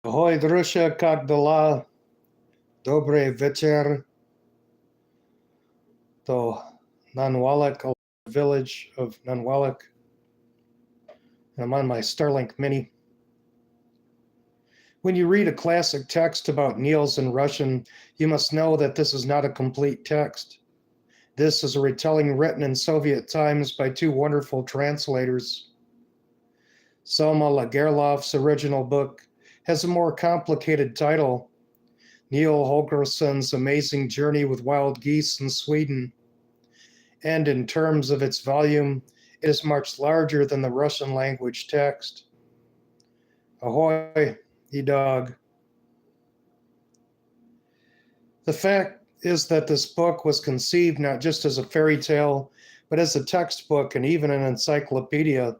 Ahoy, Drusha, kak dela, dobre večer, to Nanwalek, a village of Nanwalek. And I'm on my Starlink Mini. When you read a classic text about Niels in Russian, you must know that this is not a complete text. This is a retelling written in Soviet times by two wonderful translators. Selma Lagerlof's original book has a more complicated title, Neil Holgersson's Amazing Journey with Wild Geese in Sweden. And in terms of its volume, it is much larger than the Russian language text. Ahoy, ye dog. The fact is that this book was conceived not just as a fairy tale, but as a textbook and even an encyclopedia.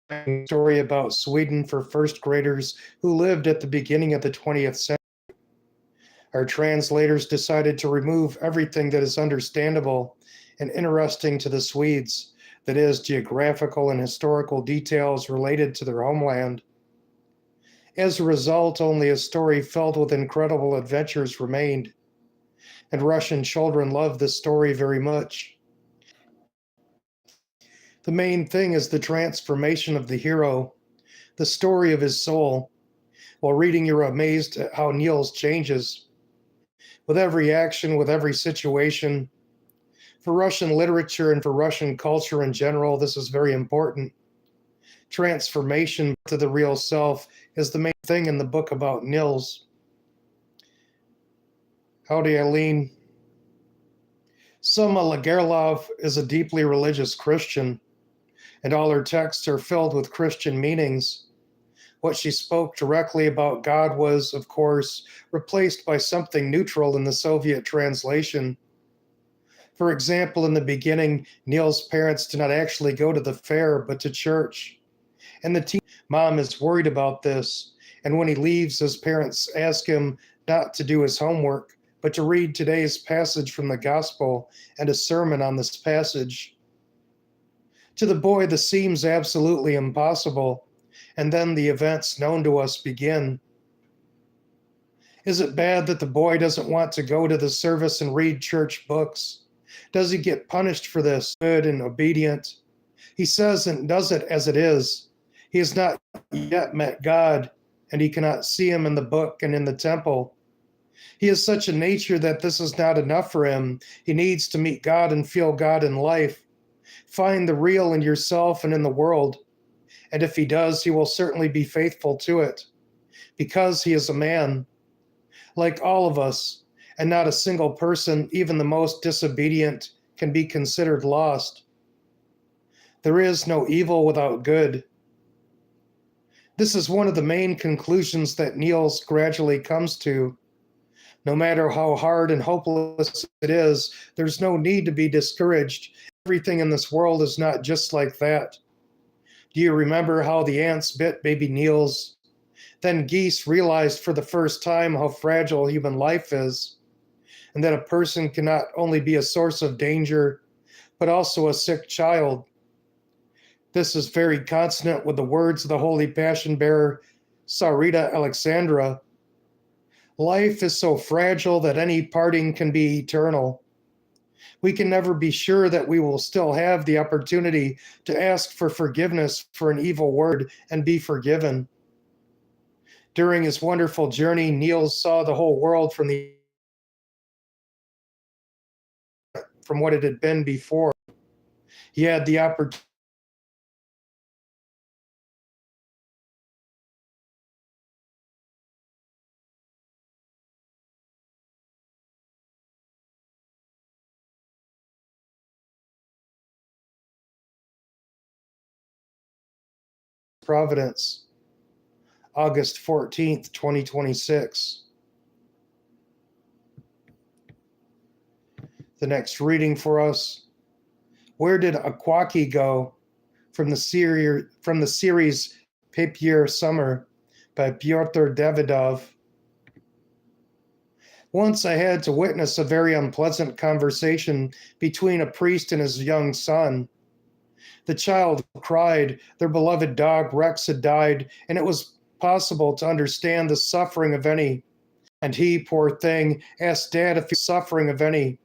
A story about Sweden for first graders who lived at the beginning of the 20th century. Our translators decided to remove everything that is understandable and interesting to the Swedes, that is, geographical and historical details related to their homeland. As a result, only a story filled with incredible adventures remained, and Russian children love this story very much. The main thing is the transformation of the hero, the story of his soul. While reading, you're amazed at how Niels changes. With every action, with every situation. For Russian literature and for Russian culture in general, this is very important. Transformation to the real self is the main thing in the book about Niels. Howdy, Eileen. Selma Lagerlof is a deeply religious Christian, and all her texts are filled with Christian meanings. What she spoke directly about God was, of course, replaced by something neutral in the Soviet translation. For example, in the beginning, Niels' parents did not actually go to the fair, but to church. And the mom is worried about this, and when he leaves, his parents ask him not to do his homework, but to read today's passage from the gospel and a sermon on this passage. To the boy, this seems absolutely impossible, and then the events known to us begin. Is it bad that the boy doesn't want to go to the service and read church books? Does he get punished for this? Good and obedient. He says and does it as it is. He has not yet met God, and he cannot see him in the book and in the temple. He is such a nature that this is not enough for him. He needs to meet God and feel God in life. Find the real in yourself and in the world. And if he does, he will certainly be faithful to it, because he is a man, like all of us, and not a single person, even the most disobedient, can be considered lost. There is no evil without good. This is one of the main conclusions that Niels gradually comes to. No matter how hard and hopeless it is, there's no need to be discouraged. Everything in this world is not just like that. Do you remember how the ants bit baby Niels? Then geese realized for the first time how fragile human life is, and that a person can not only be a source of danger, but also a sick child. This is very consonant with the words of the Holy Passion Bearer, Sarita Alexandra. Life is so fragile that any parting can be eternal. We can never be sure that we will still have the opportunity to ask for forgiveness for an evil word and be forgiven. During his wonderful journey, Niels saw the whole world from what it had been before. He had the opportunity of Providence, August 14th, 2026. The next reading for us. Where did Akwaki go? From the series Papier Summer by Pyotr Davidov. Once I had to witness a very unpleasant conversation between a priest and his young son. The child cried. Their beloved dog Rex had died, and it was possible to understand the suffering of any. And he, poor thing, asked Dad if he was suffering of any.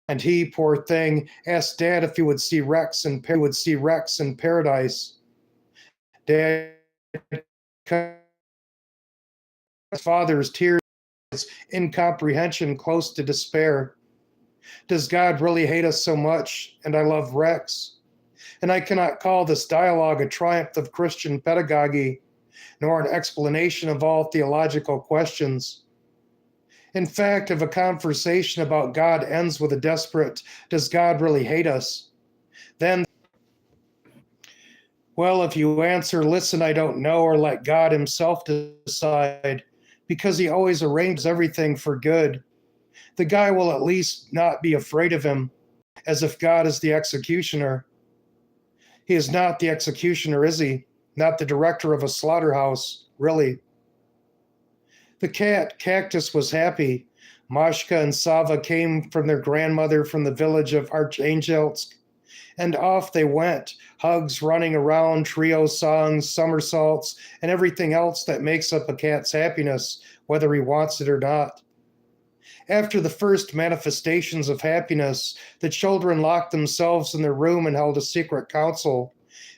And he, poor thing, asked Dad if he would see Rex in paradise. Dad, his father's tears, incomprehension close to despair. Does God really hate us so much? And I love Rex. And I cannot call this dialogue a triumph of Christian pedagogy, nor an explanation of all theological questions. In fact, if a conversation about God ends with a desperate, does God really hate us? Then, well, if you answer, listen, I don't know, or let God himself decide, because he always arranges everything for good, the guy will at least not be afraid of him, as if God is the executioner. He is not the executioner, is he? Not the director of a slaughterhouse, really. The cactus was happy. Mashka and Sava came from their grandmother from the village of Archangelsk, and off they went, hugs, running around, trio songs, somersaults, and everything else that makes up a cat's happiness, whether he wants it or not. After the first manifestations of happiness, the children locked themselves in their room and held a secret council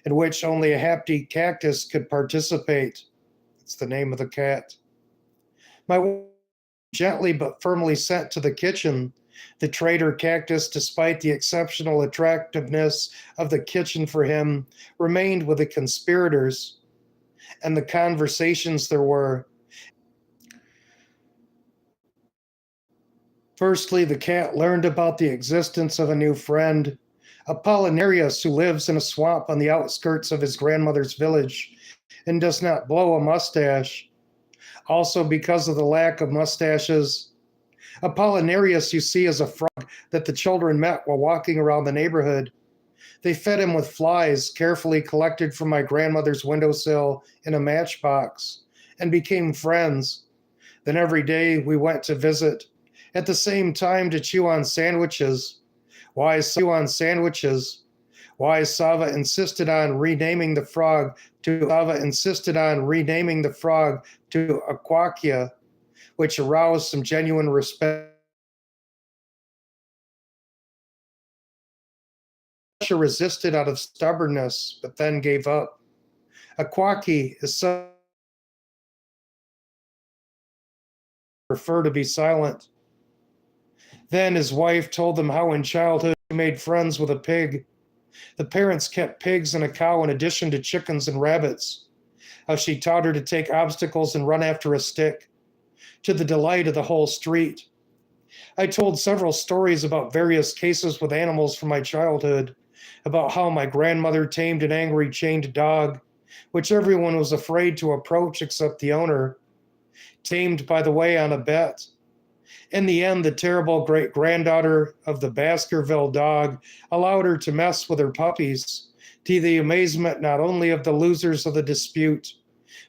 in which only a happy cactus could participate. It's the name of the cat. My wife gently but firmly sent to the kitchen. The traitor cactus, despite the exceptional attractiveness of the kitchen for him, remained with the conspirators, and the conversations there were. Firstly, the cat learned about the existence of a new friend, Apollinarius, who lives in a swamp on the outskirts of his grandmother's village and does not blow a mustache. Also, because of the lack of mustaches, Apollinarius, you see, is a frog that the children met while walking around the neighborhood. They fed him with flies carefully collected from my grandmother's windowsill in a matchbox and became friends. Then every day we went to visit, at the same time to chew on sandwiches. Why Sava insisted on renaming the frog to Aquakia, which aroused some genuine respect. She resisted out of stubbornness, but then gave up. Aquaki is so prefer to be silent. Then his wife told them how in childhood he made friends with a pig. The parents kept pigs and a cow in addition to chickens and rabbits. How she taught her to take obstacles and run after a stick, to the delight of the whole street. I told several stories about various cases with animals from my childhood, about how my grandmother tamed an angry chained dog, which everyone was afraid to approach except the owner, tamed, by the way, on a bet. In the end, the terrible great-granddaughter of the Baskerville dog allowed her to mess with her puppies, to the amazement not only of the losers of the dispute,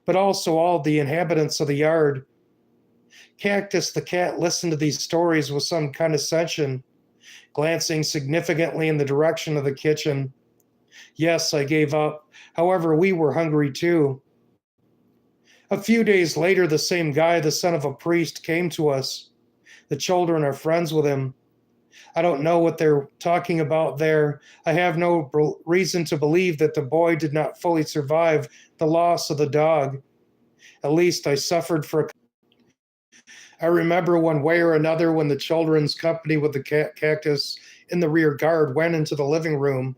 but also all the inhabitants of the yard. Cactus the cat listened to these stories with some condescension, glancing significantly in the direction of the kitchen. Yes, I gave up. However, we were hungry too. A few days later, the same guy, the son of a priest, came to us. The children are friends with him. I don't know what they're talking about there. I have no reason to believe that the boy did not fully survive the loss of the dog. At least I suffered for a. I remember one way or another when the children's company with the cactus in the rear guard went into the living room.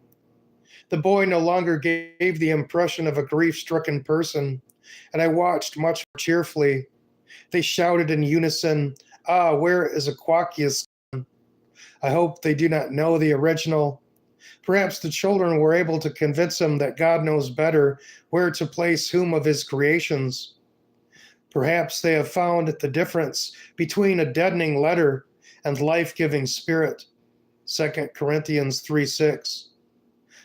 The boy no longer gave the impression of a grief-stricken person, and I watched much more cheerfully. They shouted in unison, "Ah, where is Aquakia's son?" I hope they do not know the original. Perhaps the children were able to convince him that God knows better where to place whom of his creations. Perhaps they have found the difference between a deadening letter and life-giving spirit. 2 Corinthians 3:6.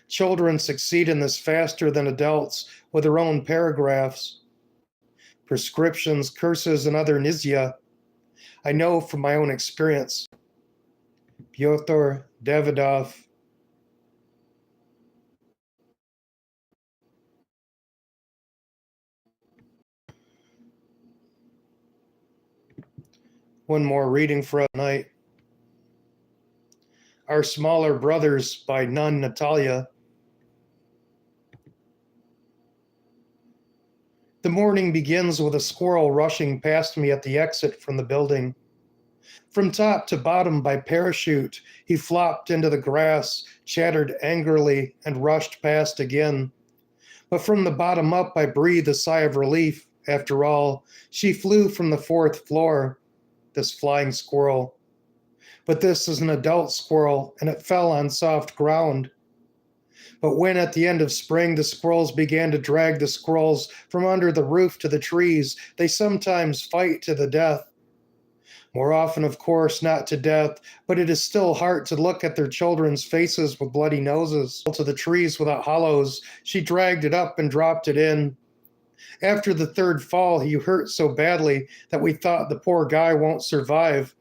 Children succeed in this faster than adults with their own paragraphs, prescriptions, curses, and other nizya. I know from my own experience. Pyotr Davidov. One more reading for a night. Our Smaller Brothers by Nun Natalia. The morning begins with a squirrel rushing past me at the exit from the building. From top to bottom by parachute, he flopped into the grass, chattered angrily, and rushed past again. But from the bottom up, I breathed a sigh of relief. After all, she flew from the fourth floor, this flying squirrel. But this is an adult squirrel, and it fell on soft ground. But when at the end of spring the squirrels began to drag the squirrels from under the roof to the trees, they sometimes fight to the death. More often, of course, not to death, but it is still hard to look at their children's faces with bloody noses. To the trees without hollows, she dragged it up and dropped it in. After the third fall, he hurt so badly that we thought the poor guy won't survive.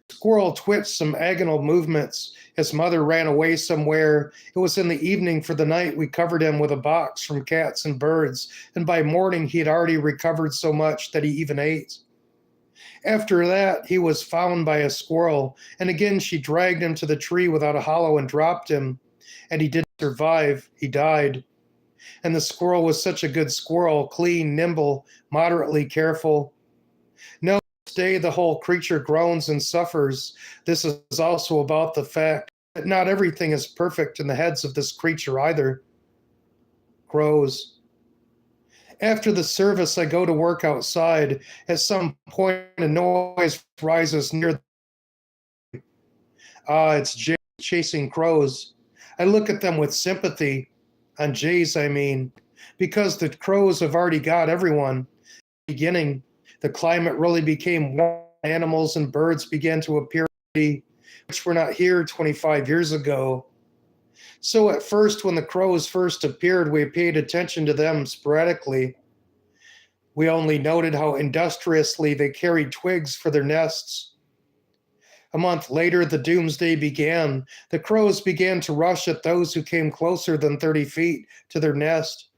The squirrel twitched some agonal movements. His mother ran away somewhere. It was in the evening. For the night, we covered him with a box from cats and birds, and by morning he had already recovered so much that he even ate. After that, he was found by a squirrel, and again she dragged him to the tree without a hollow and dropped him. And he didn't survive. He died. And the squirrel was such a good squirrel, clean, nimble, moderately careful. No, today the whole creature groans and suffers. This is also about the fact that not everything is perfect in the heads of this creature either. Grows. After the service, I go to work outside. At some point, a noise rises near. It's Jay chasing crows. I look at them with sympathy. On Jays, I mean, because the crows have already got everyone. Beginning, the climate really became warm. Animals and birds began to appear, which were not here 25 years ago. So at first, when the crows first appeared, we paid attention to them sporadically. We only noted how industriously they carried twigs for their nests. A month later, the doomsday began. The crows began to rush at those who came closer than 30 feet to their nest.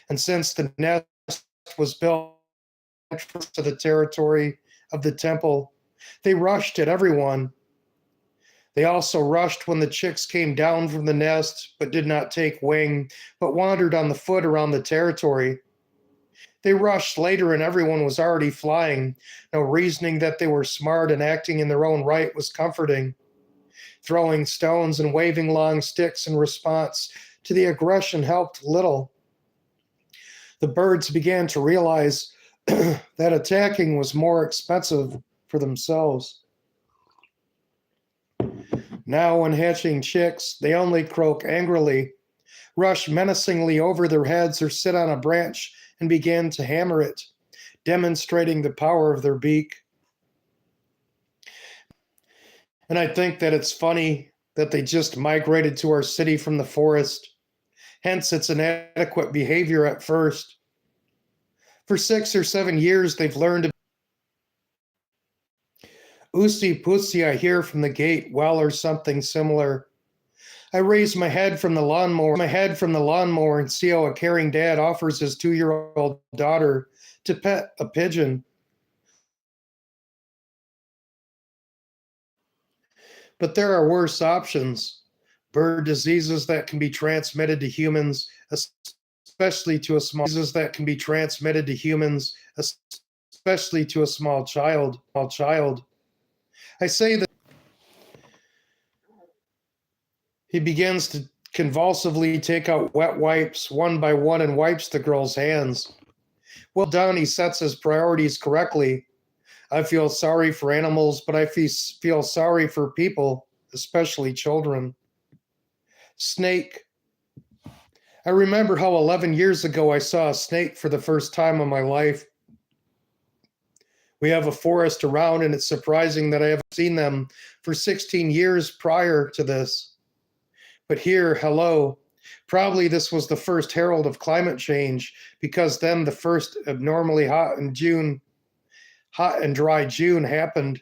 And since the nest was built to the territory of the temple, they rushed at everyone. They also rushed when the chicks came down from the nest, but did not take wing, but wandered on the foot around the territory. They rushed later and everyone was already flying. No reasoning that they were smart and acting in their own right was comforting. Throwing stones and waving long sticks in response to the aggression helped little. The birds began to realize that attacking was more expensive for themselves. Now, when hatching chicks, they only croak angrily, rush menacingly over their heads, or sit on a branch and begin to hammer it, demonstrating the power of their beak. And I think that it's funny that they just migrated to our city from the forest. Hence, it's inadequate behavior at first. For 6 or 7 years, they've learned to Usi Pussy, I hear from the gate, well, or something similar. I raise my head from the lawnmower and see how a caring dad offers his 2-year-old daughter to pet a pigeon. But there are worse options. Bird diseases that can be transmitted to humans, especially to a small child. I say that he begins to convulsively take out wet wipes one by one and wipes the girl's hands. Well done, he sets his priorities correctly. I feel sorry for animals, but I feel sorry for people, especially children. Snake. I remember how 11 years ago I saw a snake for the first time in my life. We have a forest around, and it's surprising that I haven't seen them for 16 years prior to this. But here, hello, probably this was the first herald of climate change, because then the first abnormally hot and dry June happened.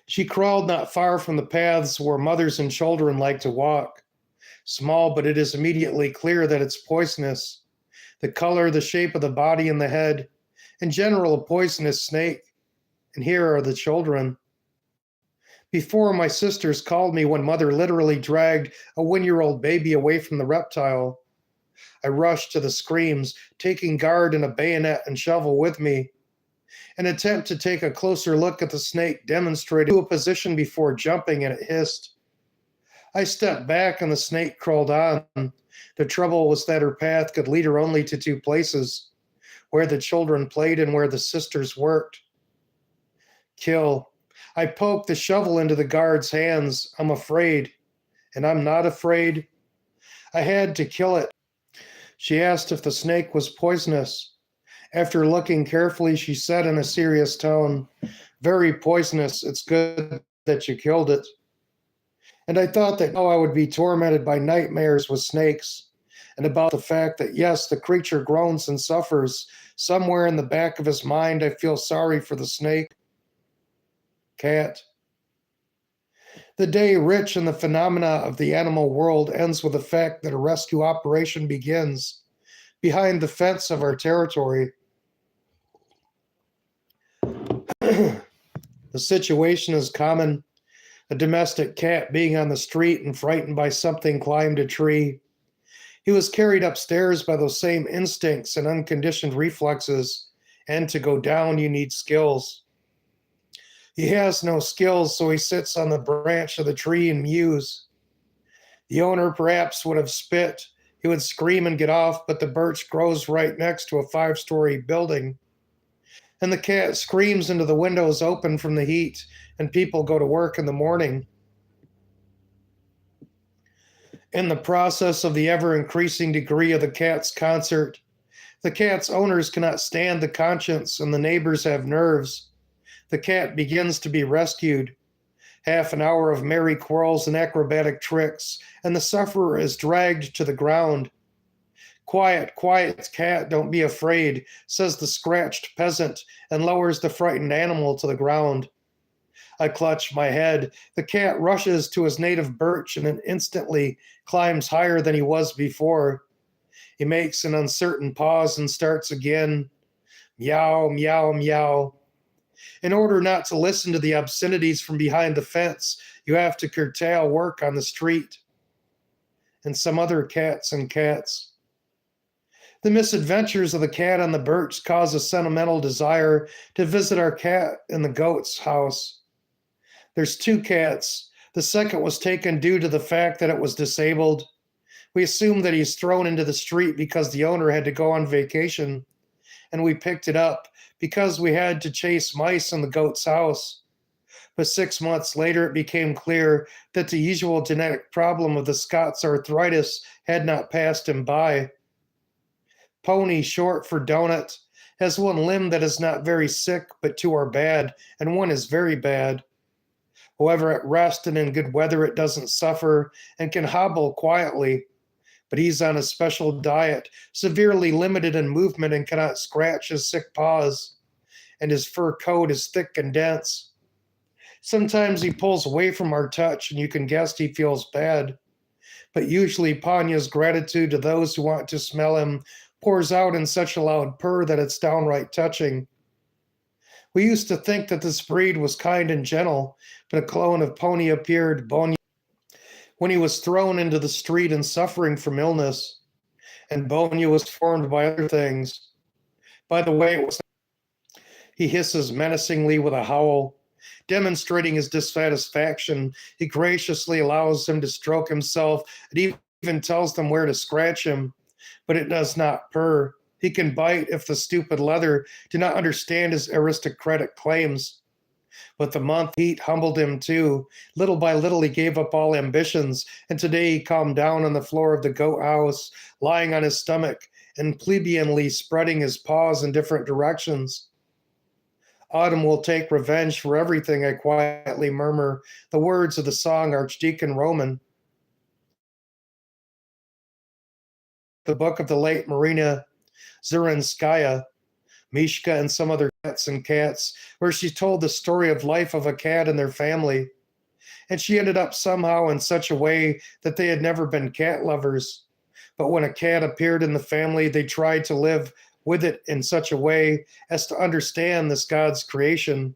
She crawled not far from the paths where mothers and children like to walk. Small, but it is immediately clear that it's poisonous. The color, the shape of the body and the head. In general, a poisonous snake. And here are the children. Before, my sisters called me when mother literally dragged a 1-year-old baby away from the reptile. I rushed to the screams, taking guard and a bayonet and shovel with me. An attempt to take a closer look at the snake demonstrated a position before jumping, and it hissed. I stepped back and the snake crawled on. The trouble was that her path could lead her only to two places, where the children played and where the sisters worked. Kill. I poked the shovel into the guard's hands. I'm afraid. And I'm not afraid. I had to kill it. She asked if the snake was poisonous. After looking carefully, she said in a serious tone, "Very poisonous. It's good that you killed it." And I thought that I would be tormented by nightmares with snakes, and about the fact that, yes, the creature groans and suffers. Somewhere in the back of his mind, I feel sorry for the snake. Cat. The day rich in the phenomena of the animal world ends with the fact that a rescue operation begins behind the fence of our territory. The situation is common. A domestic cat being on the street and frightened by something climbed a tree. He was carried upstairs by those same instincts and unconditioned reflexes, and to go down you need skills. He has no skills, so he sits on the branch of the tree and mews. The owner perhaps would have spit. He would scream and get off, but the birch grows right next to a 5-story building. And the cat screams into the windows open from the heat, and people go to work in the morning. In the process of the ever-increasing degree of the cat's concert, the cat's owners cannot stand the conscience, and the neighbors have nerves. The cat begins to be rescued. Half an hour of merry quarrels and acrobatic tricks, and the sufferer is dragged to the ground. "Quiet, quiet, cat, don't be afraid," says the scratched peasant, and lowers the frightened animal to the ground. I clutch my head. The cat rushes to his native birch and then instantly climbs higher than he was before. He makes an uncertain pause and starts again. Meow, meow, meow. In order not to listen to the obscenities from behind the fence, you have to curtail work on the street. And some other cats and cats. The misadventures of the cat on the birch cause a sentimental desire to visit our cat in the goat's house. There's 2 cats. The second was taken due to the fact that it was disabled. We assume that he's thrown into the street because the owner had to go on vacation, and we picked it up because we had to chase mice in the goat's house. But 6 months later, it became clear that the usual genetic problem of the Scots arthritis had not passed him by. Pony, short for donut, has one limb that is not very sick, but 2 are bad, and 1 is very bad. However, at rest and in good weather, it doesn't suffer and can hobble quietly. But he's on a special diet, severely limited in movement, and cannot scratch his sick paws. And his fur coat is thick and dense. Sometimes he pulls away from our touch, and you can guess he feels bad. But usually Panya's gratitude to those who want to smell him pours out in such a loud purr that it's downright touching. We used to think that this breed was kind and gentle, but a clone of Pony appeared, Bonya, when he was thrown into the street and suffering from illness. And Bonya was formed by other things. By the way, he hisses menacingly with a howl. Demonstrating his dissatisfaction, he graciously allows him to stroke himself and even tells them where to scratch him, but it does not purr. He can bite if the stupid leather do not understand his aristocratic claims. But the month heat humbled him too. Little by little he gave up all ambitions, and today he calmed down on the floor of the goat house, lying on his stomach and plebeianly spreading his paws in different directions. Autumn will take revenge for everything, I quietly murmur, the words of the song Archdeacon Roman. The book of the late Marina Zurinskaya, Mishka and some other cats and cats, where she told the story of life of a cat and their family. And she ended up somehow in such a way that they had never been cat lovers. But when a cat appeared in the family, they tried to live with it in such a way as to understand this God's creation.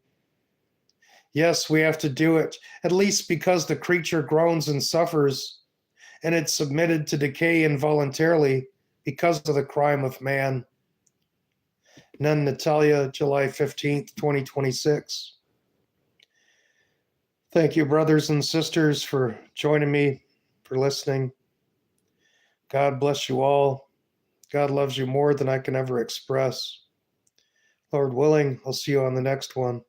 Yes, we have to do it, at least because the creature groans and suffers, and it's submitted to decay involuntarily because of the crime of man. Nun Natalia, July 15th, 2026. Thank you, brothers and sisters, for joining me, for listening. God bless you all. God loves you more than I can ever express. Lord willing, I'll see you on the next one.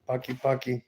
Paki Paki.